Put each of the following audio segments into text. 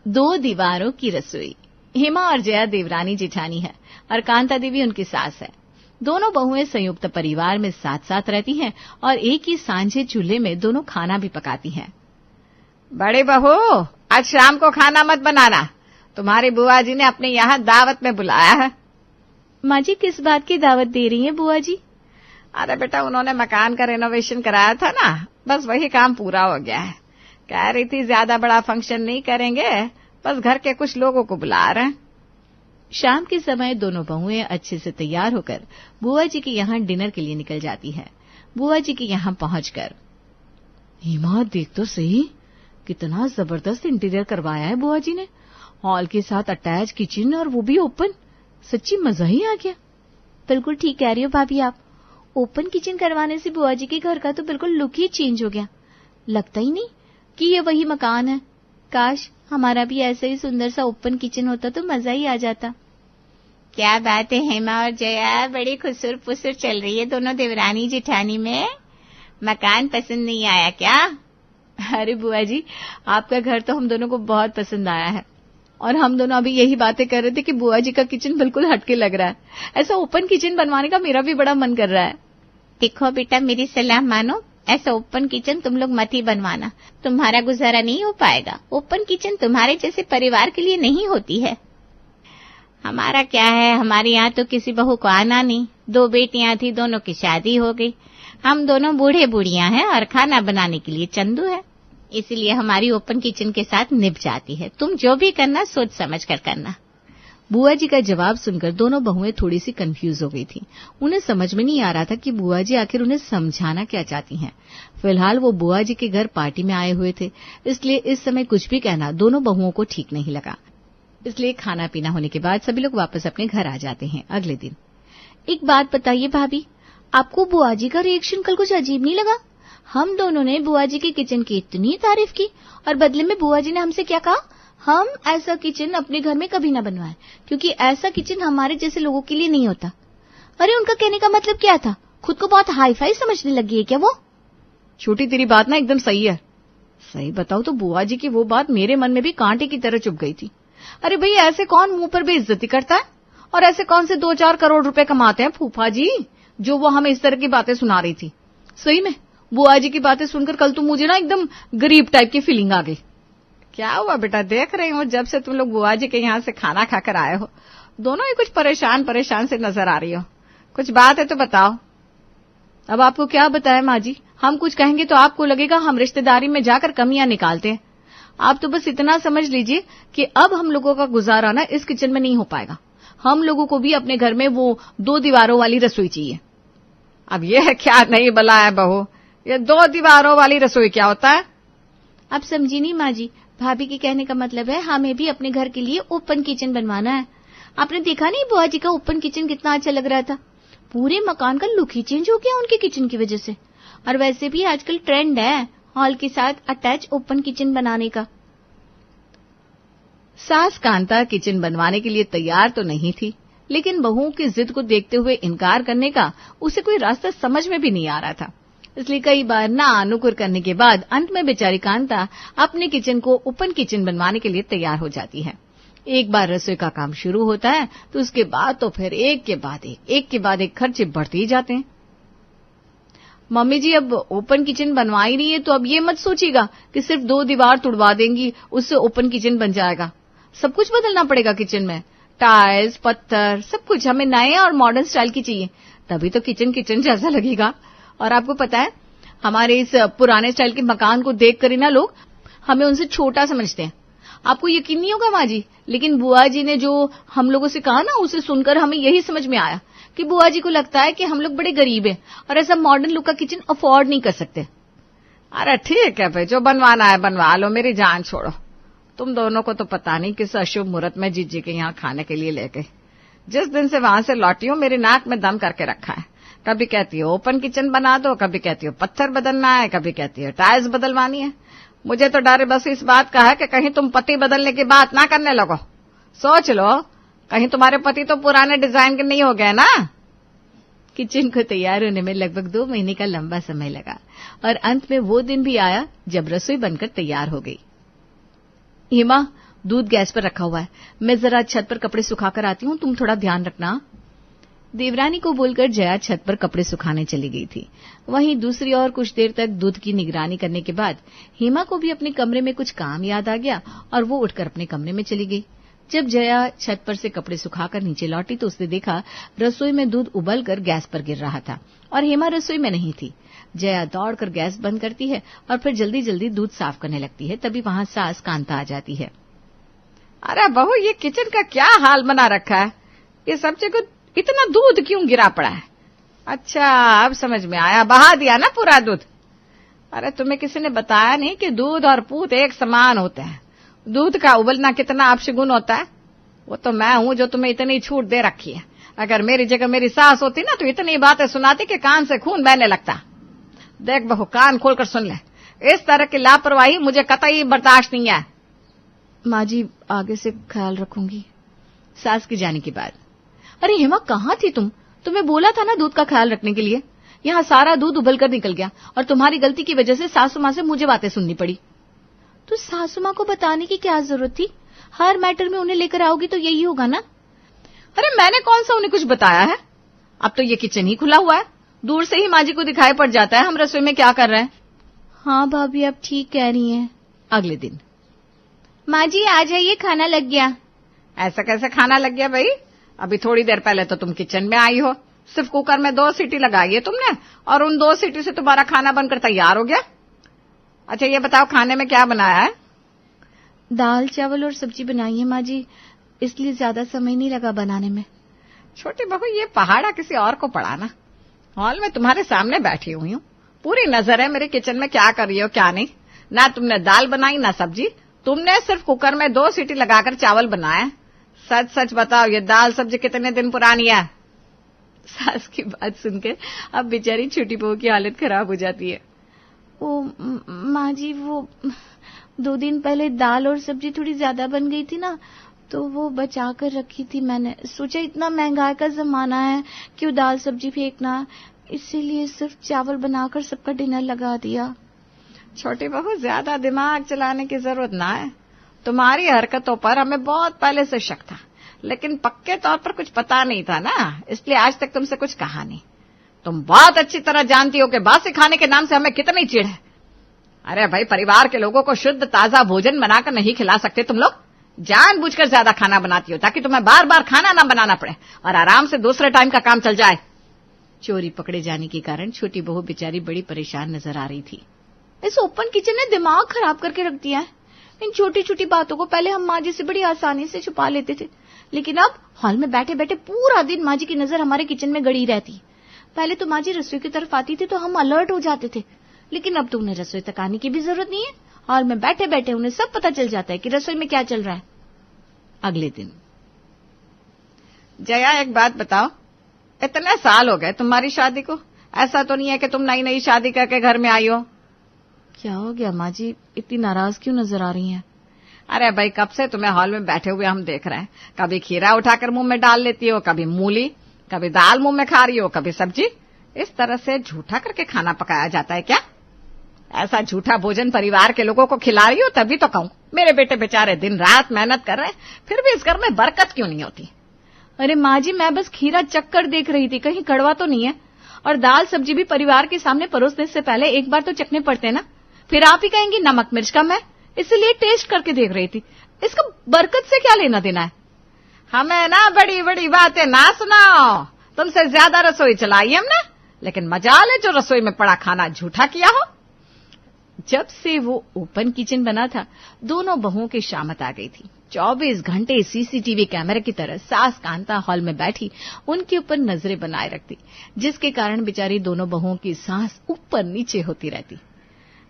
दो दीवारों की रसोई। हेमा और जया देवरानी जेठानी है और कांता देवी उनकी सास है। दोनों बहुएं संयुक्त परिवार में साथ साथ रहती हैं और एक ही सांझे चूल्हे में दोनों खाना भी पकाती हैं। बड़ी बहू, आज शाम को खाना मत बनाना, तुम्हारी बुआ जी ने अपने यहाँ दावत में बुलाया है। माँ जी, किस बात की दावत दे रही हैं बुआ जी? अरे बेटा, उन्होंने मकान का रेनोवेशन कराया था ना, बस वही काम पूरा हो गया है। कह रही थी ज्यादा बड़ा फंक्शन नहीं करेंगे, बस घर के कुछ लोगों को बुला रहे हैं। शाम के समय दोनों बहुएं अच्छे से तैयार होकर बुआ जी के यहाँ डिनर के लिए निकल जाती है। बुआ जी के यहाँ पहुंचकर, हेमा देख तो सही, कितना जबरदस्त इंटीरियर करवाया है बुआ जी ने। हॉल के साथ अटैच किचन और वो भी ओपन, सच्ची मजा ही आ गया। बिल्कुल ठीक कह रही हो भाभी आप। ओपन किचन करवाने से बुआ जी के घर का तो बिल्कुल लुक ही चेंज हो गया। लगता ही नहीं कि ये वही मकान है। काश हमारा भी ऐसा ही सुंदर सा ओपन किचन होता तो मजा ही आ जाता। क्या बात है हेमा और जया, बड़ी खुसुर पुसुर चल रही है दोनों देवरानी जेठानी में। मकान पसंद नहीं आया क्या? अरे बुआ जी, आपका घर तो हम दोनों को बहुत पसंद आया है और हम दोनों अभी यही बातें कर रहे थे कि बुआ जी का किचन बिल्कुल हटके लग रहा है। ऐसा ओपन किचन बनवाने का मेरा भी बड़ा मन कर रहा है। देखो बेटा, मेरी सलाह मानो, ऐसा ओपन किचन तुम लोग मत ही बनवाना, तुम्हारा गुजारा नहीं हो पाएगा। ओपन किचन तुम्हारे जैसे परिवार के लिए नहीं होती है। हमारा क्या है, हमारे यहाँ तो किसी बहू को आना नहीं। 2 बेटियां थी, दोनों की शादी हो गई। हम दोनों बूढ़े बूढ़ियां हैं और खाना बनाने के लिए चंदू है, इसलिए हमारी ओपन किचन के साथ निभ जाती है। तुम जो भी करना सोच समझ कर करना। बुआ जी का जवाब सुनकर दोनों बहुएं थोड़ी सी कंफ्यूज हो गई थी। उन्हें समझ में नहीं आ रहा था कि बुआ जी आखिर उन्हें समझाना क्या चाहती हैं। फिलहाल वो बुआ जी के घर पार्टी में आए हुए थे, इसलिए इस समय कुछ भी कहना दोनों बहुओं को ठीक नहीं लगा। इसलिए खाना पीना होने के बाद सभी लोग वापस अपने घर आ जाते हैं। अगले दिन, एक बात बताइए भाभी, आपको बुआ जी का रिएक्शन कल कुछ अजीब नहीं लगा? हम दोनों ने बुआ जी के किचन की इतनी तारीफ की और बदले में बुआ जी ने हमसे क्या कहा? हम ऐसा किचन अपने घर में कभी ना बनवाएं, क्योंकि ऐसा किचन हमारे जैसे लोगों के लिए नहीं होता। अरे उनका कहने का मतलब क्या था? खुद को बहुत हाई फाई समझने लगी है क्या वो? छोटी, तेरी बात ना एकदम सही है। सही बताओ तो बुआ जी की वो बात मेरे मन में भी कांटे की तरह चुभ गई थी। अरे भाई, ऐसे कौन मुंह पर बेइज्जती करता है? और ऐसे कौन से 2-4 करोड़ रुपए कमाते हैं फूफा जी, जो वो हमें इस तरह की बातें सुना रही थी। सही में बुआ जी की बातें सुनकर कल तो मुझे ना एकदम गरीब टाइप की फीलिंग आ गई। क्या हुआ बेटा? देख रही हूँ जब से तुम लोग बुआ जी के यहाँ से खाना खाकर आए हो, दोनों ही कुछ परेशान परेशान से नजर आ रही हो। कुछ बात है तो बताओ। अब आपको क्या बताएं माँ जी, हम कुछ कहेंगे तो आपको लगेगा हम रिश्तेदारी में जाकर कमियां निकालते हैं। आप तो बस इतना समझ लीजिए कि अब हम लोगों का गुजारा ना इस किचन में नहीं हो पाएगा। हम लोगों को भी अपने घर में वो 2 दीवारों वाली रसोई चाहिए। अब यह क्या नहीं भला है बहू, ये 2 दीवारों वाली रसोई क्या होता है? आप समझी नहीं माँ जी, भाभी के कहने का मतलब है हमें भी अपने घर के लिए ओपन किचन बनवाना है। आपने देखा नहीं बुआ जी का ओपन किचन कितना अच्छा लग रहा था? पूरे मकान का लुक ही चेंज हो गया उनके किचन की वजह से। और वैसे भी आजकल ट्रेंड है हॉल के साथ अटैच ओपन किचन बनाने का। सास कांता किचन बनवाने के लिए तैयार तो नहीं थी, लेकिन बहुओं की जिद को देखते हुए इनकार करने का उसे कोई रास्ता समझ में भी नहीं आ रहा था। इसलिए कई बार ना अनुकुर करने के बाद अंत में बेचारी कांता अपने किचन को ओपन किचन बनवाने के लिए तैयार हो जाती है। एक बार रसोई का काम शुरू होता है तो उसके बाद तो फिर एक के बाद एक खर्चे बढ़ते ही जाते हैं। मम्मी जी, अब ओपन किचन बनवा ही रही है तो अब ये मत सोचिएगा कि सिर्फ 2 दीवार तुड़वा देंगी उससे ओपन किचन बन जाएगा। सब कुछ बदलना पड़ेगा किचन में, टाइल्स, पत्थर, सब कुछ हमें नए और मॉडर्न स्टाइल की चाहिए, तभी तो किचन किचन जैसा लगेगा। और आपको पता है, हमारे इस पुराने स्टाइल के मकान को देखकर ही ना लोग हमें उनसे छोटा समझते हैं। आपको यकीन नहीं होगा माँ जी, लेकिन बुआ जी ने जो हम लोगों से कहा ना, उसे सुनकर हमें यही समझ में आया कि बुआ जी को लगता है कि हम लोग बड़े गरीब हैं और ऐसा मॉडर्न लुक का किचन अफोर्ड नहीं कर सकते। अरे ठीक है भाई, जो बनवाना है बनवा लो, मेरी जान छोड़ो। तुम दोनों को तो पता नहीं किस अशुभ मुहूर्त में जीजी के यहाँ खाने के लिए ले गई। जिस दिन से वहां से लौटी हूँ मेरी नाक में दम करके रखा है। कभी कहती हो ओपन किचन बना दो, कभी कहती हो पत्थर बदलना है, कभी कहती हो टाइल्स बदलवानी है। मुझे तो डर बस इस बात का है कि कहीं तुम पति बदलने की बात ना करने लगो। सोच लो, कहीं तुम्हारे पति तो पुराने डिजाइन के नहीं हो गए ना। किचन को तैयार होने में लगभग 2 महीने का लंबा समय लगा और अंत में वो दिन भी आया जब रसोई बनकर तैयार हो गई। हेमा, दूध गैस पर रखा हुआ है, मैं जरा छत पर कपड़े सुखाकर आती हूँ, तुम थोड़ा ध्यान रखना। देवरानी को बोलकर जया छत पर कपड़े सुखाने चली गई थी। वहीं दूसरी ओर कुछ देर तक दूध की निगरानी करने के बाद हेमा को भी अपने कमरे में कुछ काम याद आ गया और वो उठकर अपने कमरे में चली गई। जब जया छत पर से कपड़े सुखाकर नीचे लौटी तो उसने देखा रसोई में दूध उबलकर गैस पर गिर रहा था और हेमा रसोई में नहीं थी। जया दौड़कर गैस बंद करती है और फिर जल्दी जल्दी दूध साफ करने लगती है। तभी वहां सास कांता आ जाती है। अरे बहू, ये किचन का क्या हाल बना रखा है? ये सब्जी को इतना दूध क्यों गिरा पड़ा है? अच्छा, अब समझ में आया, बहा दिया ना पूरा दूध। अरे तुम्हें किसी ने बताया नहीं कि दूध और पूत एक समान होते हैं? दूध का उबलना कितना अपशगुन होता है। वो तो मैं हूं जो तुम्हें इतनी छूट दे रखी है। अगर मेरी जगह मेरी सास होती ना तो इतनी बातें सुनाती कि कान से खून बहने लगता। देख बहू, कान खोलकर सुन ले, इस तरह की लापरवाही मुझे कतई बर्दाश्त नहीं है। माँ जी, आगे से ख्याल रखूंगी। सास के जाने के बाद, अरे हेमा, कहाँ थी तुम? तुम्हें बोला था ना दूध का ख्याल रखने के लिए। यहाँ सारा दूध उबलकर निकल गया और तुम्हारी गलती की वजह से सासू माँ से मुझे बातें सुननी पड़ी। तो सासू माँ को बताने की क्या जरूरत थी? हर मैटर में उन्हें लेकर आओगी तो यही होगा ना। अरे मैंने कौन सा उन्हें कुछ बताया है? अब तो ये किचन ही खुला हुआ है, दूर से ही माँ जी को दिखाई पड़ जाता है हम रसोई में क्या कर रहे हैं। हाँ भाभी, आप ठीक कह रही हैं। अगले दिन, माँ जी आ जाइए, खाना लग गया। ऐसा कैसे खाना लग गया भाई? अभी थोड़ी देर पहले तो तुम किचन में आई हो, सिर्फ कुकर में 2 सीटी लगाई है तुमने और उन 2 सीटी से तुम्हारा खाना बनकर तैयार हो गया। अच्छा ये बताओ, खाने में क्या बनाया है? दाल चावल और सब्जी बनाई है माँ जी, इसलिए ज्यादा समय नहीं लगा बनाने में। छोटी बहू, ये पहाड़ा किसी और को पड़ा ना। हॉल में तुम्हारे सामने बैठी हुई हूँ, पूरी नजर है मेरे किचन में क्या कर रही हो क्या नहीं। ना तुमने दाल बनाई ना सब्जी, तुमने सिर्फ कुकर में 2 सीटी लगाकर चावल बनाया। सच सच बताओ, ये दाल सब्जी कितने दिन पुरानी है? सास की बात सुनकर अब बेचारी छोटी बहू की हालत खराब हो जाती है। ओ माँ जी, वो 2 दिन पहले दाल और सब्जी थोड़ी ज्यादा बन गई थी ना, तो वो बचा कर रखी थी मैंने। सोचा इतना महंगाई का जमाना है, क्यों दाल सब्जी फेंकना, इसीलिए सिर्फ चावल बनाकर सबका डिनर लगा दिया। छोटी बहू, ज्यादा दिमाग चलाने की जरूरत ना है। तुम्हारी हरकतों पर हमें बहुत पहले से शक था, लेकिन पक्के तौर पर कुछ पता नहीं था ना, इसलिए आज तक तुमसे कुछ कहा नहीं। तुम बहुत अच्छी तरह जानती हो कि बासी खाने के नाम से हमें कितनी चिढ़ है। अरे भाई, परिवार के लोगों को शुद्ध ताजा भोजन बनाकर नहीं खिला सकते तुम लोग? जानबूझकर ज्यादा खाना बनाती हो ताकि तुम्हें बार बार खाना ना बनाना पड़े और आराम से दूसरे टाइम का काम चल जाए। चोरी पकड़े जाने के कारण छोटी बहू बेचारी बड़ी परेशान नजर आ रही थी। इस ओपन किचन ने दिमाग खराब करके रख दिया है। इन छोटी छोटी बातों को पहले हम माँ जी से बड़ी आसानी से छुपा लेते थे, लेकिन अब हॉल में बैठे बैठे पूरा दिन माँ जी की नजर हमारे किचन में गड़ी रहती। पहले तो माँ जी रसोई की तरफ आती थी तो हम अलर्ट हो जाते थे, लेकिन अब तो उन्हें रसोई तक आने की भी जरूरत नहीं है। हॉल में बैठे बैठे उन्हें सब पता चल जाता है कि रसोई में क्या चल रहा है। अगले दिन, जया एक बात बताओ, इतने साल हो गए तुम्हारी शादी को, ऐसा तो नहीं है कि तुम नई नई शादी करके घर में आई हो? क्या हो गया माँ जी, इतनी नाराज क्यों नजर आ रही हैं? अरे भाई, कब से तुम्हें हॉल में बैठे हुए हम देख रहे हैं। कभी खीरा उठाकर मुंह में डाल लेती हो, कभी मूली, कभी दाल मुंह में खा रही हो, कभी सब्जी। इस तरह से झूठा करके खाना पकाया जाता है क्या? ऐसा झूठा भोजन परिवार के लोगों को खिला रही हो तभी तो कहूं, मेरे बेटे बेचारे दिन रात मेहनत कर रहे हैं, फिर भी इस घर में बरकत क्यों नहीं होती? अरे माँ जी, मैं बस खीरा चक्कर देख रही थी, कहीं कड़वा तो नहीं है। और दाल सब्जी भी परिवार के सामने परोसने से पहले एक बार तो चखने पड़ते ना, फिर आप ही कहेंगी नमक मिर्च कम है, इसलिए टेस्ट करके देख रही थी। इसका बरकत से क्या लेना देना है? हमें ना बड़ी बड़ी बातें ना सुनाओ, तुमसे ज्यादा रसोई चलाई हमने, लेकिन मजाल है जो रसोई में पड़ा खाना झूठा किया हो। जब से वो ओपन किचन बना था, दोनों बहुओं की शामत आ गई थी। 24 घंटे सीसीटीवी कैमरे की तरह सास कांता हॉल में बैठी उनके ऊपर नजरें बनाए रखती, जिसके कारण बेचारी दोनों बहुओं की सांस ऊपर नीचे होती रहती।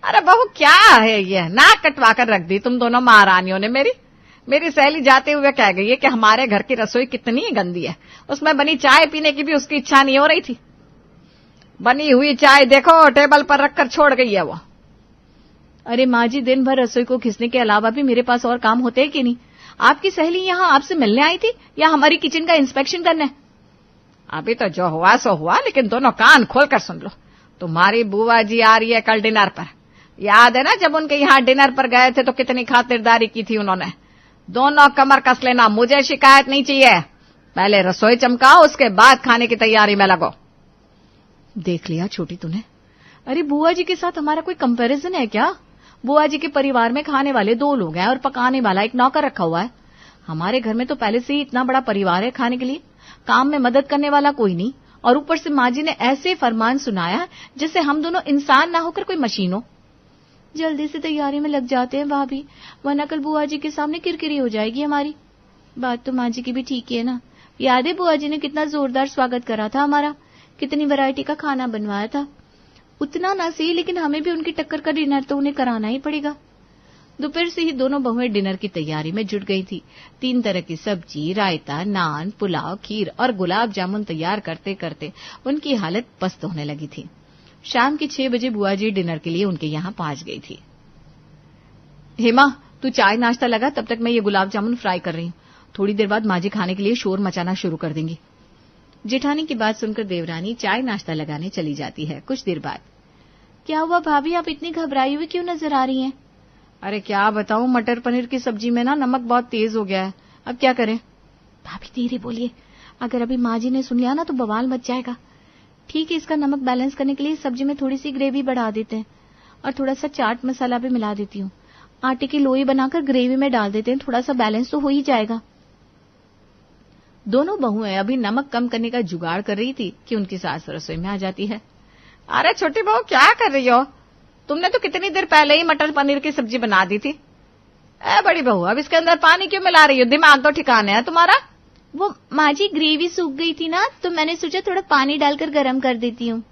अरे बहू, क्या है ये, नाक कटवा कर रख दी तुम दोनों महारानियों ने। मेरी सहेली जाते हुए कह गई है कि हमारे घर की रसोई कितनी गंदी है, उसमें बनी चाय पीने की भी उसकी इच्छा नहीं हो रही थी। बनी हुई चाय देखो टेबल पर रखकर छोड़ गई है वो। अरे माँ जी, दिन भर रसोई को खींचने के अलावा भी मेरे पास और काम होते हैं कि नहीं? आपकी सहेली यहाँ आपसे मिलने आई थी या हमारी किचन का इंस्पेक्शन करने? अभी तो जो हुआ सो हुआ, लेकिन दोनों कान खोलकर सुन लो, तुम्हारी बुआ जी आ रही है कल डिनर पर। याद है ना, जब उनके यहाँ डिनर पर गए थे तो कितनी खातिरदारी की थी उन्होंने। दोनों कमर कस लेना, मुझे शिकायत नहीं चाहिए। पहले रसोई चमकाओ, उसके बाद खाने की तैयारी में लगो। देख लिया छोटी तूने। अरे बुआ जी के साथ हमारा कोई कंपैरिजन है क्या? बुआ जी के परिवार में खाने वाले 2 लोग हैं और पकाने वाला एक नौकर रखा हुआ है। हमारे घर में तो पहले से ही इतना बड़ा परिवार है खाने के लिए, काम में मदद करने वाला कोई नहीं, और ऊपर से माँ जी ने ऐसे फरमान सुनाया जैसे हम दोनों इंसान ना होकर कोई मशीन हो। जल्दी से तैयारी में लग जाते हैं भाभी, वरना कल बुआ जी के सामने किरकिरी हो जाएगी हमारी। बात तो माँ जी की भी ठीक है ना। याद है बुआ जी ने कितना जोरदार स्वागत करा था हमारा, कितनी वैरायटी का खाना बनवाया था। उतना ना सही, लेकिन हमें भी उनकी टक्कर का डिनर तो उन्हें कराना ही पड़ेगा। दोपहर से ही दोनों बहुएं डिनर की तैयारी में जुट गई थी। 3 तरह की सब्जी, रायता, नान, पुलाव, खीर और गुलाब जामुन तैयार करते करते उनकी हालत पस्त होने लगी थी। शाम के 6 बजे बुआ जी डिनर के लिए उनके यहाँ पहुंच गई थी। हेमा, तू चाय नाश्ता लगा, तब तक मैं ये गुलाब जामुन फ्राई कर रही हूँ। थोड़ी देर बाद माँ जी खाने के लिए शोर मचाना शुरू कर देंगी। जेठानी की बात सुनकर देवरानी चाय नाश्ता लगाने चली जाती है। कुछ देर बाद, क्या हुआ भाभी, आप इतनी घबराई हुई क्यों नजर आ रही हैं? अरे क्या बताऊं, मटर पनीर की सब्जी में ना नमक बहुत तेज हो गया है, अब क्या करें? भाभी धीरे बोलिए, अगर अभी माँ जी ने सुन लिया ना तो बवाल मच जाएगा। ठीक है, इसका नमक बैलेंस करने के लिए सब्जी में थोड़ी सी ग्रेवी बढ़ा देते हैं और थोड़ा सा चाट मसाला भी मिला देती हूँ। आटे की लोई बनाकर ग्रेवी में डाल देते हैं, थोड़ा सा बैलेंस तो हो ही जाएगा। दोनों बहुएं अभी नमक कम करने का जुगाड़ कर रही थी कि उनकी सास रसोई में आ जाती है। अरे छोटी बहू, क्या कर रही हो? तुमने तो कितनी देर पहले ही मटर पनीर की सब्जी बना दी थी। ए बड़ी बहू, अब इसके अंदर पानी क्यों मिला रही हो? दिमाग तो ठिकाने है तुम्हारा। वो माँ जी, ग्रेवी सूख गई थी ना, तो मैंने सोचा थोड़ा पानी डालकर गर्म कर देती हूँ।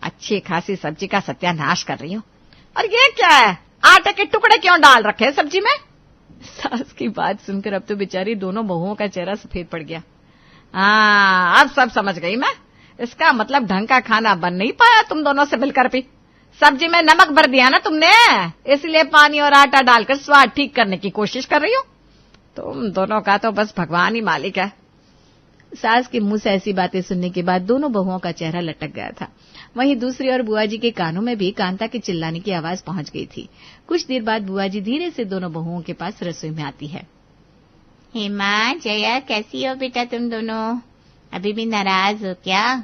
अच्छी खासी सब्जी का सत्यानाश कर रही हो। और ये क्या है, आटे के टुकड़े क्यों डाल रखे हैं सब्जी में? सास की बात सुनकर अब तो बेचारी दोनों बहुओं का चेहरा सफेद पड़ गया। हाँ, अब सब समझ गई मैं। इसका मतलब ढंग का खाना बन नहीं पाया तुम दोनों से मिलकर भी। सब्जी में नमक भर दिया ना तुमने, इसलिए पानी और आटा डालकर स्वाद ठीक करने की कोशिश कर रही हो। तुम दोनों का तो बस भगवान ही मालिक है। सास के मुंह से ऐसी बातें सुनने के बाद दोनों बहुओं का चेहरा लटक गया था। वहीं दूसरी ओर बुआ जी के कानों में भी कांता के चिल्लाने की आवाज पहुंच गई थी। कुछ देर बाद बुआ जी धीरे से दोनों बहुओं के पास रसोई में आती है। हेमा, जया, कैसी हो बेटा तुम दोनों? अभी भी नाराज हो क्या?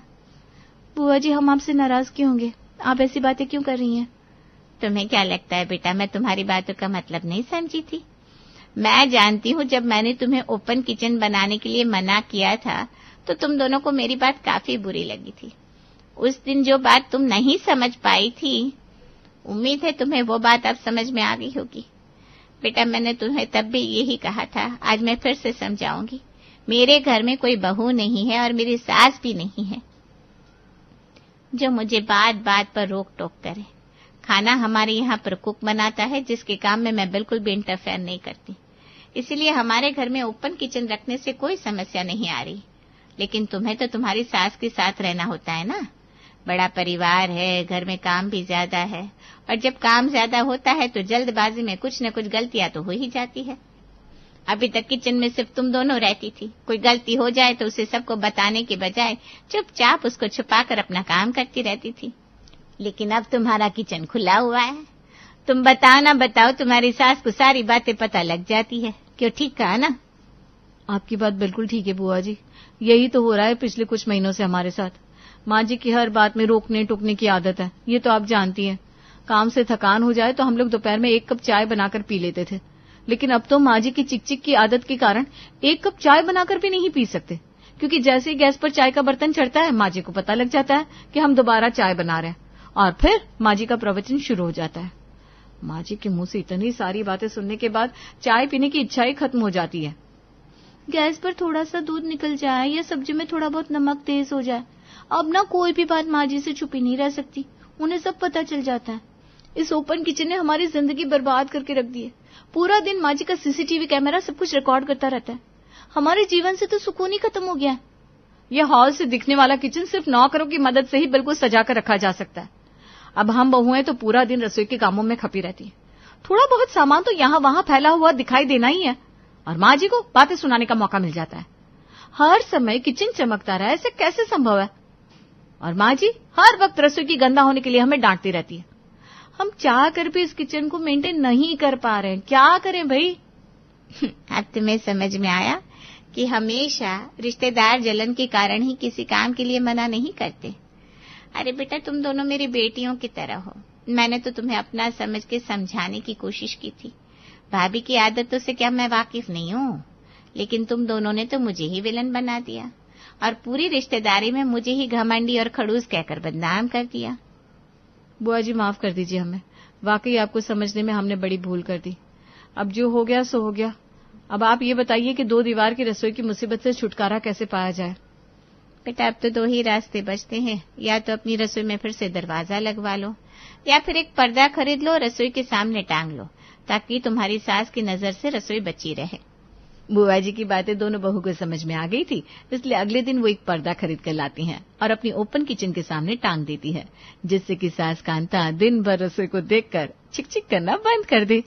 बुआ जी, हम आपसे नाराज क्यों होंगे? आप ऐसी बातें क्यों कर रही हैं? तुम्हें क्या लगता है बेटा, मैं तुम्हारी बातों का मतलब नहीं समझी थी? मैं जानती हूँ, जब मैंने तुम्हें ओपन किचन बनाने के लिए मना किया था तो तुम दोनों को मेरी बात काफी बुरी लगी थी। उस दिन जो बात तुम नहीं समझ पाई थी, उम्मीद है तुम्हें वो बात अब समझ में आ गई होगी। बेटा, मैंने तुम्हें तब भी यही कहा था, आज मैं फिर से समझाऊंगी। मेरे घर में कोई बहू नहीं है और मेरी सास भी नहीं है जो मुझे बात बात पर रोक टोक करे। खाना हमारे यहाँ पर कुक बनाता है, जिसके काम में मैं बिल्कुल भी इंटरफेयर नहीं करती। इसलिए हमारे घर में ओपन किचन रखने से कोई समस्या नहीं आ रही। लेकिन तुम्हें तो तुम्हारी सास के साथ रहना होता है ना। बड़ा परिवार है, घर में काम भी ज्यादा है, और जब काम ज्यादा होता है तो जल्दबाजी में कुछ न कुछ गलतियां तो हो ही जाती है। अभी तक किचन में सिर्फ तुम दोनों रहती थी। कोई गलती हो जाए तो उसे सबको बताने के बजाय चुपचाप उसको छुपाकर अपना काम करती रहती थी। लेकिन अब तुम्हारा किचन खुला हुआ है, तुम बताओ ना बताओ, तुम्हारी सास को सारी बातें पता लग जाती है। क्यों, ठीक कहा ना? आपकी बात बिल्कुल ठीक है बुआ जी, यही तो हो रहा है पिछले कुछ महीनों से हमारे साथ। माँ जी की हर बात में रोकने टोकने की आदत है, ये तो आप जानती हैं। काम से थकान हो जाए तो हम लोग दोपहर में 1 कप चाय बनाकर पी लेते थे, लेकिन अब तो माँ जी की चिकचिक की आदत के कारण 1 कप चाय बनाकर भी नहीं पी सकते, क्योंकि जैसे ही गैस पर चाय का बर्तन चढ़ता है माँ जी को पता लग जाता है कि हम दोबारा चाय बना रहे हैं, और फिर माँ जी का प्रवचन शुरू हो जाता है। माँ जी के मुंह से इतनी सारी बातें सुनने के बाद चाय पीने की इच्छा ही खत्म हो जाती है। गैस पर थोड़ा सा दूध निकल जाए या सब्जी में थोड़ा बहुत नमक तेज हो जाए, अब ना कोई भी बात माँ जी से छुपी नहीं रह सकती, उन्हें सब पता चल जाता है। इस ओपन किचन ने हमारी जिंदगी बर्बाद करके रख दी है। पूरा दिन माँ जी का सीसीटीवी कैमरा सब कुछ रिकॉर्ड करता रहता है। हमारे जीवन से तो सुकून ही खत्म हो गया है। यह हॉल से दिखने वाला किचन सिर्फ नौकरों की मदद से ही बिल्कुल सजा कर रखा जा सकता है। अब हम बहुएं तो पूरा दिन रसोई के कामों में खपी रहती है। थोड़ा बहुत सामान तो यहाँ वहां फैला हुआ दिखाई देना ही है, और माँ जी को बातें सुनाने का मौका मिल जाता है। हर समय किचन चमकता रहा, ऐसे कैसे संभव है? और माँ जी हर वक्त रसोई की गंदा होने के लिए हमें डांटती रहती है। हम चाह कर भी इस किचन को मेंटेन नहीं कर पा रहे हैं, क्या करें भाई? अब तुम्हें समझ में आया कि हमेशा रिश्तेदार जलन के कारण ही किसी काम के लिए मना नहीं करते। अरे बेटा, तुम दोनों मेरी बेटियों की तरह हो। मैंने तो तुम्हें अपना समझ के समझाने की कोशिश की थी। भाभी की आदतों से क्या मैं वाकिफ नहीं हूँ? लेकिन तुम दोनों ने तो मुझे ही विलन बना दिया और पूरी रिश्तेदारी में मुझे ही घमंडी और खड़ूस कहकर बदनाम कर दिया। बुआ जी माफ कर दीजिए हमें, वाकई आपको समझने में हमने बड़ी भूल कर दी। अब जो हो गया सो हो गया। अब आप ये बताइए कि 2 दीवार की रसोई की मुसीबत से छुटकारा कैसे पाया जाए? बेटा, अब तो 2 ही रास्ते बचते हैं। या तो अपनी रसोई में फिर से दरवाजा लगवा लो, या फिर एक पर्दा खरीद लो, रसोई के सामने टांग लो, ताकि तुम्हारी सास की नजर से रसोई बची रहे। बुआ जी की बातें दोनों बहू को समझ में आ गई थी, इसलिए अगले दिन वो एक पर्दा खरीद कर लाती हैं और अपनी ओपन किचन के सामने टांग देती है, जिससे कि सास कांता दिन भर रसोई को देखकर चिक चिक करना बंद कर दे।